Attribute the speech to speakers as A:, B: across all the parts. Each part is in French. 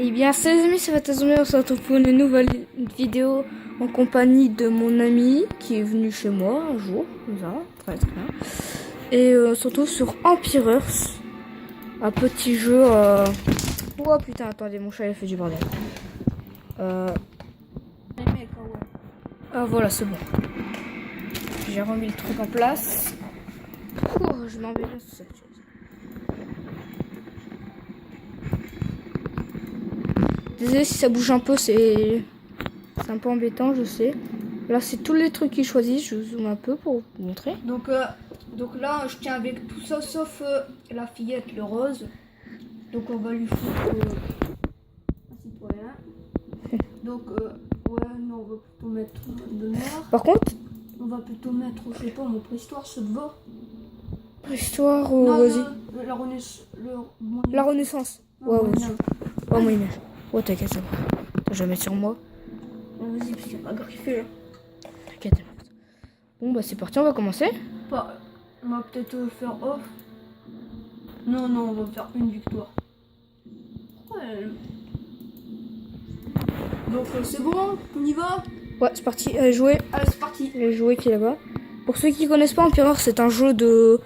A: Eh bien, salut les amis, c'est Fatazumi, on se retrouve pour une nouvelle vidéo en compagnie de mon ami qui est venu chez moi un jour, comme ça, très bien. Et on se retrouve sur Empire Earth, un petit jeu. Oh putain, attendez, mon chat il fait du bordel. Ah voilà, c'est bon. J'ai remis le truc en place. Oh, je m'en vais bien sur cette chose. Désolé si ça bouge un peu, c'est un peu embêtant, je sais. Là, c'est tous les trucs qu'ils choisissent. Je zoome un peu pour vous montrer.
B: Donc là, je tiens avec tout ça, sauf la fillette, le rose. Donc on va lui foutre un citoyen. Donc, ouais, non, on va plutôt mettre de noir.
A: Par contre,
B: On va plutôt mettre, je sais pas, mon préhistoire, ce de va.
A: histoire
B: Non,
A: vas-y.
B: la
A: La Renaissance.
B: Non,
A: Ouais,
B: Moyen
A: vas-y.
B: Âge.
A: Ouais, Moyen Âge. Ouais, t'inquiète, ça va. Attends, je vais mettre sur moi.
B: Vas-y, parce qu'il n'y a pas griffé là.
A: T'inquiète. Bon, bah, c'est parti, on va commencer.
B: Pas, on va peut-être faire off. Non, on va faire une victoire. Ouais. Donc c'est bon, on y va.
A: Ouais, c'est parti. Allez, jouer.
B: Allez, c'est parti.
A: Les jouets qui est là-bas. Pour ceux qui connaissent pas, Empire Earth, c'est un jeu de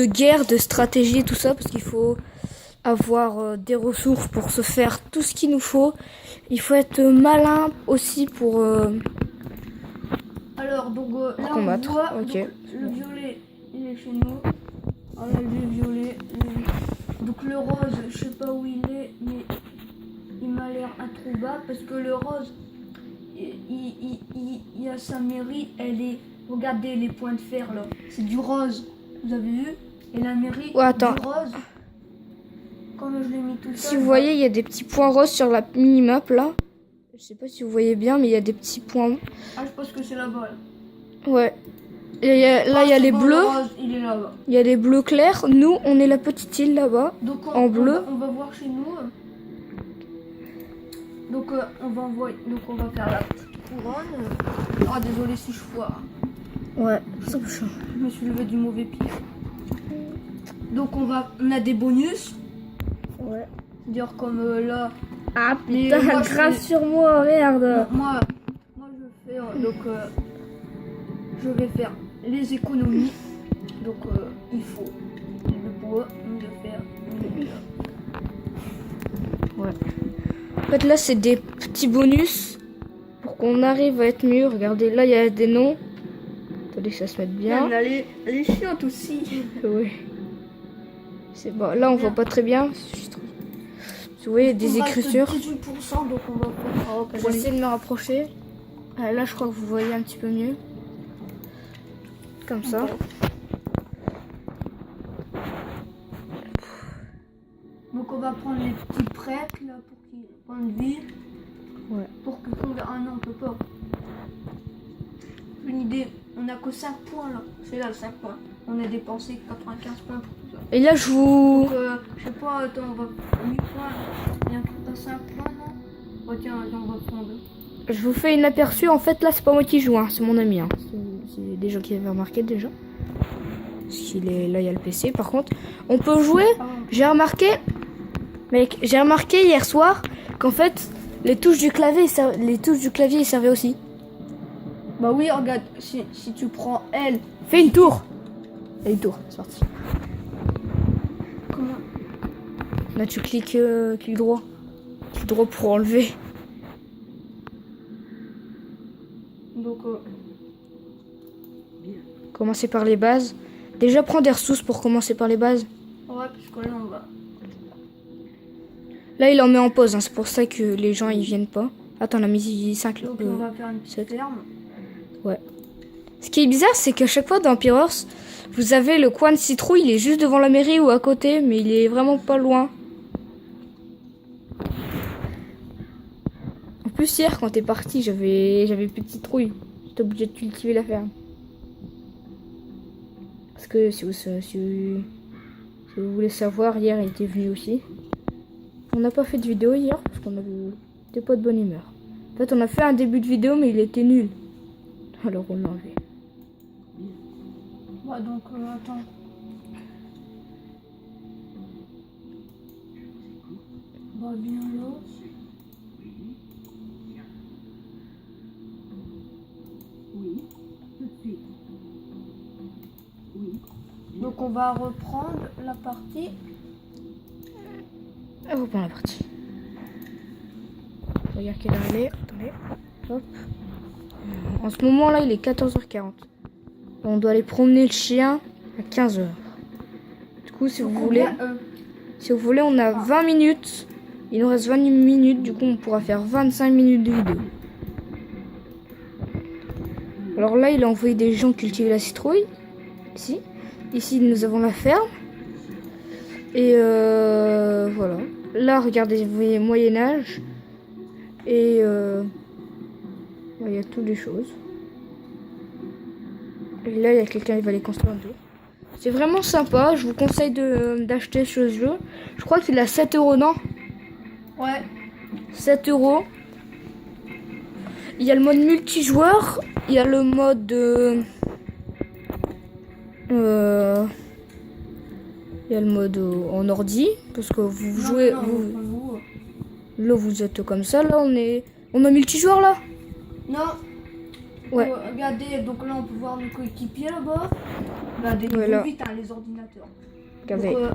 A: guerre, de stratégie et tout ça, parce qu'il faut avoir des ressources pour se faire tout ce qu'il nous faut. Il faut être malin aussi pour
B: Alors, donc là,
A: combattre.
B: on voit
A: Ok.
B: donc, le violet, il est chez nous. Voilà, le violet. Donc le rose, je sais pas où il est, mais il m'a l'air introuvable parce que le rose, il a sa mairie, elle est... Regardez les points de fer là, c'est du rose, vous avez vu? Et la mairie
A: Ouais, attends.
B: du rose, comme je l'ai mis tout
A: Si
B: seul,
A: vous voyez, il y a des petits points roses sur la minimap là. Je sais pas si vous voyez bien, mais il y a des petits points.
B: Ah, je pense que c'est là-bas. Là,
A: Ouais. Et là, il y a les
B: bon,
A: bleus.
B: le rose, il est là-bas.
A: Il y a les bleus clairs. Nous, on est la petite île là-bas.
B: Donc
A: en bleu.
B: on va voir chez nous. Donc on va faire la petite couronne. Ah, désolé si je foire.
A: Ouais, ça bouge.
B: Je me suis levé du mauvais pied. Donc on a des bonus.
A: Ouais.
B: C'est-à-dire comme là.
A: Ah
B: Mais
A: putain,
B: moi,
A: grâce sur moi, regarde.
B: Moi je vais faire je vais faire les économies. Donc il faut le bois, de faire.
A: Ouais. En fait, là, c'est des petits bonus pour qu'on arrive à être mieux. Regardez, là, il y a des noms. Attendez que ça se mette bien.
B: Elle est chiante aussi.
A: Oui. C'est bon. Là, on voit pas très bien. Vous voyez, des écritures.
B: 18%, donc on va faire.
A: J'essaie de me rapprocher. Là, je crois que vous voyez un petit peu mieux. Comme ça.
B: Donc on va prendre les petits prêtres là pour qu'ils point de vie.
A: Ouais.
B: Pour que ah non, on peut pas. Une idée, on a que 5 points là. C'est là 5 points. On a dépensé 95 points pour tout ça.
A: Et là, je vous...
B: Donc je sais pas, attends, on va 8 points. Il y a un 5 points non. Oh tiens, on va prendre.
A: Je vous fais une aperçu. En fait, là, c'est pas moi qui joue, hein, c'est mon ami. Hein. C'est des gens qui avaient remarqué déjà. Parce qu'il est là, il y a le PC. Par contre, on peut jouer. J'ai remarqué, mec, j'ai remarqué hier soir qu'en fait, les touches du clavier, ils servaient aussi.
B: Bah oui, regarde, si tu prends L.
A: Fais une tour. Et une tour, c'est parti.
B: Comment?
A: Là, tu cliques droit. Clic droit pour enlever.
B: Donc
A: Commencer par les bases. Déjà, prends des ressources pour commencer par les bases.
B: ouais, parce que là on va.
A: Là, il en met en pause, hein, c'est pour ça que les gens ils viennent pas. Attends, la musique 5
B: Donc on va faire une petite ferme.
A: Ouais. Ce qui est bizarre, c'est qu'à chaque fois dans Empire Earth, vous avez le coin de citrouille, il est juste devant la mairie ou à côté, mais il est vraiment pas loin. En plus, hier, quand t'es parti, j'avais plus de citrouille. J'étais obligé de cultiver la ferme. Parce que si vous voulez savoir, hier, il était venu aussi. On n'a pas fait de vidéo hier, parce qu'on n'était pas de bonne humeur. En fait, on a fait un début de vidéo, mais il était nul. Alors on l'a enlevé.
B: Ouais, donc attends. Bah viens là.
C: Oui, tout de suite. Oui.
B: Donc on va reprendre la partie.
A: On reprend la partie. Regarde quelle heure il est. Attendez. Hop. En ce moment là, il est 14h40. On doit aller promener le chien à 15h. Du coup, si vous voulez, on a 20 minutes. Il nous reste 20 minutes. Du coup, on pourra faire 25 minutes de vidéo. Alors là, il a envoyé des gens cultiver la citrouille. Ici, nous avons la ferme. Et voilà. Là, regardez, vous voyez Moyen-Âge. Et il y a toutes les choses. Et là, il y a quelqu'un qui va les construire un tour. C'est vraiment sympa. Je vous conseille d'acheter ce jeu. Je crois qu'il a 7 €, non?
B: Ouais.
A: 7 €. Il y a le mode multijoueur. Il y a le mode... il y a le mode en ordi. Parce que vous jouez... Là, vous êtes comme ça. Là, on a multijoueur, là.
B: Non.
A: Ouais.
B: Regardez, donc là, on peut voir nos coéquipiers là-bas. Regardez,
A: Voilà.
B: vite, hein, les ordinateurs.
A: Regardez.
B: Donc,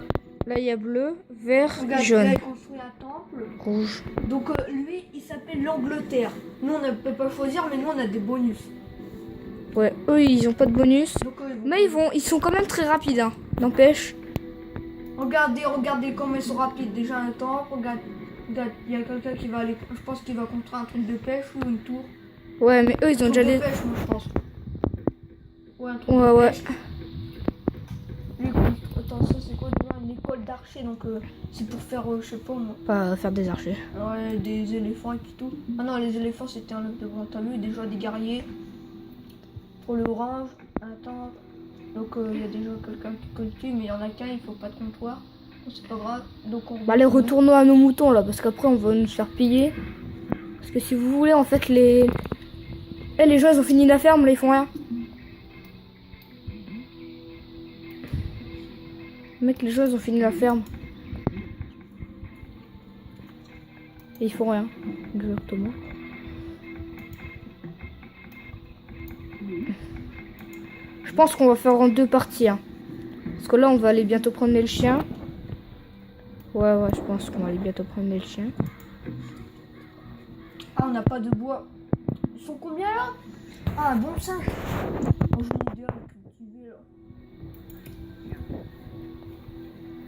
A: là, il y a bleu, vert,
B: regardez,
A: jaune,
B: là, il construit un temple.
A: rouge.
B: Donc lui, il s'appelle l'Angleterre. Nous, on ne peut pas choisir, mais nous, on a des bonus.
A: Ouais, eux, ils ont pas de bonus.
B: Donc,
A: Mais ils sont quand même très rapides, hein. N'empêche.
B: Regardez comment ils sont rapides. Déjà un temple, regarde, il y a quelqu'un qui va aller, je pense qu'il va construire un truc de pêche ou une tour.
A: Ouais, mais eux, ils ont déjà
B: de
A: des...
B: pêche, moi, je pense. Ouais, un truc
A: Ouais,
B: de
A: ouais.
B: pêche. Lui, attends, ça c'est quoi déjà? Une école d'archer, donc c'est pour faire, je sais pas moi.
A: Pas faire des archers.
B: Ouais, des éléphants et tout. Ah non, les éléphants c'était un œuf de grand talus, déjà des guerriers. Pour le orange, attends. Donc il y a déjà quelqu'un qui cultive, mais il y en a qu'un, il faut pas de comptoir. Bon, c'est pas grave. Donc on
A: Bah, allez, retournons à nos moutons, là, parce qu'après, on va nous faire piller. Parce que si vous voulez, en fait, les gens, ils ont fini la ferme, là, ils font rien. Mec, les gens, ils ont fini la ferme. Et ils font rien. Exactement. Je pense qu'on va faire en 2 parties. Hein. Parce que là, on va aller bientôt promener le chien. Ouais, je pense qu'on va aller bientôt promener le chien.
B: Ah, on n'a pas de bois. Ils sont combien là? Ah, un bon 5. Oh, je l'ai déjà cultivé là.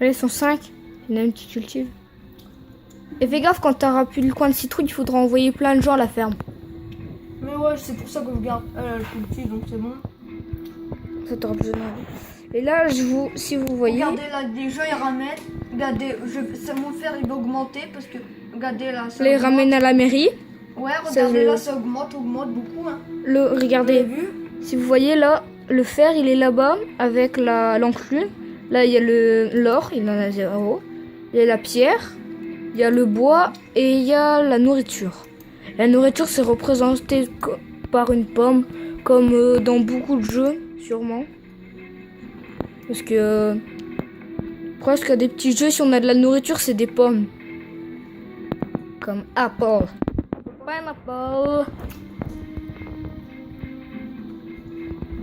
A: Allez, ils sont 5. Il y en a une qui cultive. Et fais gaffe, quand t'auras plus le coin de citrouille, il faudra envoyer plein de gens à la ferme.
B: Mais ouais, c'est pour ça que je garde. Elle cultive, donc c'est bon.
A: Ça t'aura besoin. Et là, si vous voyez...
B: Regardez là, déjà ils ramènent. Regardez, ça mon fer il va augmenter parce que regardez là. Ça
A: Les
B: augmente.
A: ramène à la mairie.
B: Ouais, regardez là, ça augmente beaucoup. Hein.
A: Regardez,
B: Vous avez vu?
A: si vous voyez là, le fer, il est là-bas avec l'enclume. Là, il y a l'or, il en a 0. Il y a la pierre, il y a le bois et il y a la nourriture. La nourriture, c'est représenté par une pomme, comme dans beaucoup de jeux, sûrement. Parce que presque à des petits jeux, si on a de la nourriture, c'est des pommes. Comme apple. Pineapple.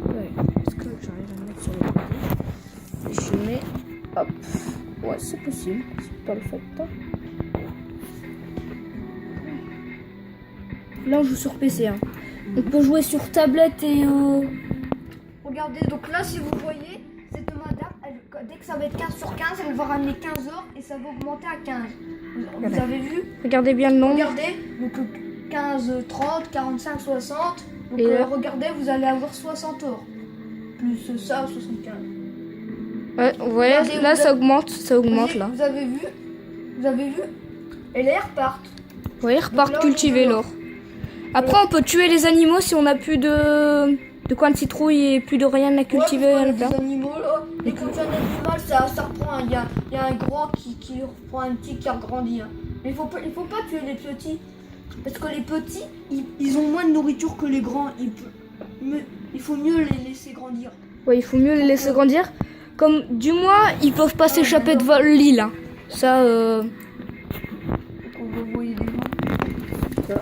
A: Ouais, est-ce que j'arrive à me mettre sur le côté? Et je mets... Hop. Ouais, c'est possible. C'est pas le fait. Là, on joue sur PC. Hein. On peut jouer sur tablette et...
B: Regardez, donc là, si vous voyez, cette madame, dès que ça va être 15 sur 15, elle va ramener 15 heures et ça va augmenter à 15. Vous avez vu?
A: Regardez bien le nombre.
B: Regardez, donc 15, 30, 45, 60. Donc
A: Et là
B: regardez, vous allez avoir 60 heures. Plus ça, 75.
A: Ouais,
B: Regardez,
A: là, ça augmente là.
B: Vous avez vu? Et là, ils repartent.
A: Ouais, ils repartent
B: là,
A: cultiver
B: on-
A: l'or. Après, on peut tuer les animaux si on n'a plus de coin de citrouille et plus de rien à cultiver à la
B: les
A: ferme.
B: animaux là, dès que tu as un animal, ça reprend. Il y a un grand qui reprend un petit qui a grandi. Hein. Mais il faut pas tuer les petits. Parce que les petits, ils ont moins de nourriture que les grands. Il faut mieux les laisser grandir.
A: Ouais, il faut mieux les laisser grandir. Comme du moins, ils peuvent pas s'échapper de l'île. Hein. Ça, Là,